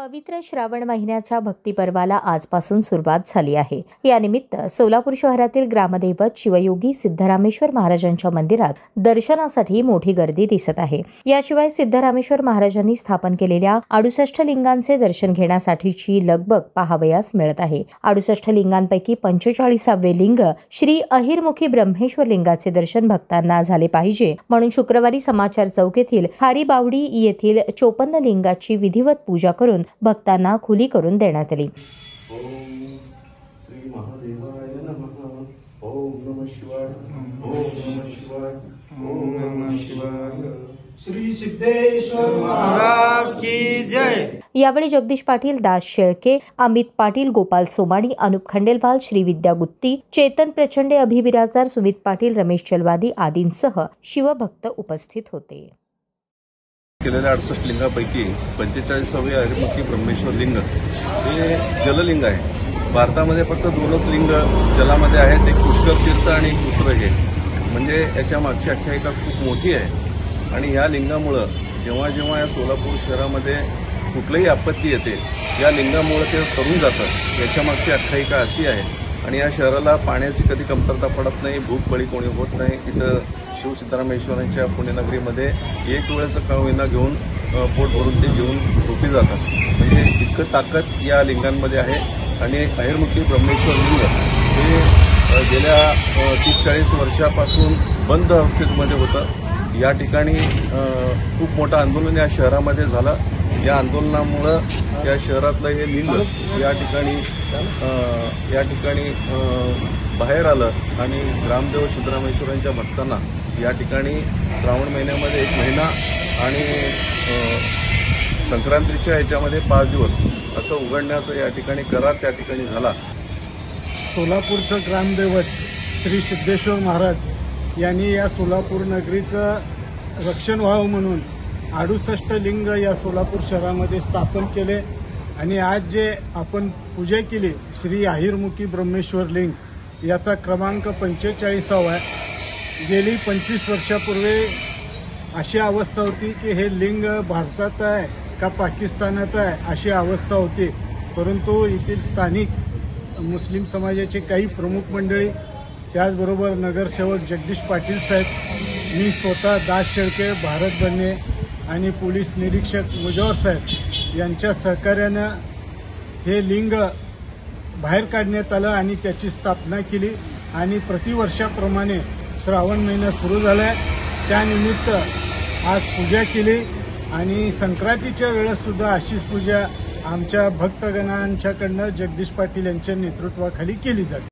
पवित्र श्रावण महिन्याच्या भक्तिपर्वाला आजपासून सुरुवात झाली आहे। यानिमित्त सोलापूर शहरातील ग्रामदैवत शिवयोगी सिद्धरामेश्वर महाराजांच्या मंदिरात दर्शनासाठी मोठी गर्दी दिसत आहे। याशिवाय सिद्धरामेश्वर महाराजांनी स्थापन केलेल्या 68 लिंगांचे दर्शन घेण्यासाठीची लगबग पाहावयास मिळत आहे। 68 लिंगांपैकी 45वे लिंग श्री अहिरमुखी ब्रह्मेश्वर लिंगाचे दर्शन भक्तांना झाले पाहिजे म्हणून शुक्रवारी समाचार चौक येथील खारीबावडी येथील 54 लिंगाची विधिवत पूजा करून भक्तांना खुली करून देण्यात आली। ओम श्री महादेवाय नमः। ओम नमः शिवाय। ओम नमः शिवाय। ओम नमः शिवाय। श्री सिद्धेश्वर महाराज की जय। यावेळी जगदीश पाटील, दास शेळके, अमित पाटील, गोपाल सोमाणी, अनुप खंडेलवाल, श्रीविद्या गुत्ती, चेतन प्रचंडे, अभिविराजदार, सुमित पाटील, रमेश चलवादी आदींसह शिवभक्त उपस्थित होते। केलेल्या 68 लिंगापैकी 45वे अहिरमुखी ब्रह्मेश्वर लिंग हे जललिंग आहे। भारतामध्ये फक्त 2च लिंग जलामध्ये आहेत, एक पुष्कर तीर्थ आणि एक दुसरं हे, म्हणजे याच्या मागची आख्यायिका खूप मोठी आहे। आणि या लिंगामुळं जेव्हा जेव्हा या सोलापूर शहरामध्ये कुठलीही आपत्ती येते या लिंगामुळे ते तरून जातं, याच्या मागची आख्यायिका अशी आहे। आणि या शहराला पाण्याची कधी कमतरता पडत नाही, भूक बळी कोणी होत नाही। इथं शिव सिद्धरामेश्वरांच्या पुण्यनगरीमध्ये एक वेळेचं का होईना घेऊन पोट भरून ते घेऊन झोपी जातात, म्हणजे इतकं ताकद या लिंगांमध्ये आहे। आणि अहिरमुखी ब्रह्मेश्वर लिंग हे गेल्या 30-40 वर्षापासून बंद अवस्थेमध्ये होतं। या ठिकाणी खूप मोठं आंदोलन या शहरामध्ये झालं। या आंदोलनामुळं या शहरातलं हे लिंग या ठिकाणी बाहेर आलं आणि ग्रामदेव सिद्धरामेश्वरांच्या भक्तांना या ठिकाणी श्रावण महिन्यामध्ये 1 महिना आणि संक्रांतीच्या याच्यामध्ये 5 दिवस असं उघडण्याचं या ठिकाणी करार त्या ठिकाणी झाला। सोलापूरचं ग्रामदैवत श्री सिद्धेश्वर महाराज यांनी या सोलापूर नगरीचं रक्षण व्हावं म्हणून 68 लिंग या सोलापूर शहरामध्ये स्थापन केले। आणि आज जे आपण पूजा केली श्री अहिरमुखी ब्रह्मेश्वर लिंग याचा क्रमांक 45वा आहे। गेली 25 वर्षापूर्वी अशी अवस्था होती की हे लिंग भारतात आहे का पाकिस्तानात आहे अशी अवस्था होती, परंतु येथील स्थानिक मुस्लिम समाजाचे काही प्रमुख मंडळी, त्याचबरोबर नगरसेवक जगदीश पाटील साहेब, मी स्वतः दास शेळके, भारत बन्ने आणि पोलीस निरीक्षक मुजवर साहेब यांच्या सहकार्यानं हे लिंग बाहेर काढण्यात आलं आणि त्याची स्थापना केली। आणि प्रतिवर्षाप्रमाणे श्रावण महिना सुरू झाला आहे, त्यानिमित्त आज पूजा केली आणि संक्रांतीच्या वेळेससुद्धा अशीच पूजा आमच्या भक्तगणांच्याकडनं जगदीश पाटील यांच्या नेतृत्वाखाली केली जाते।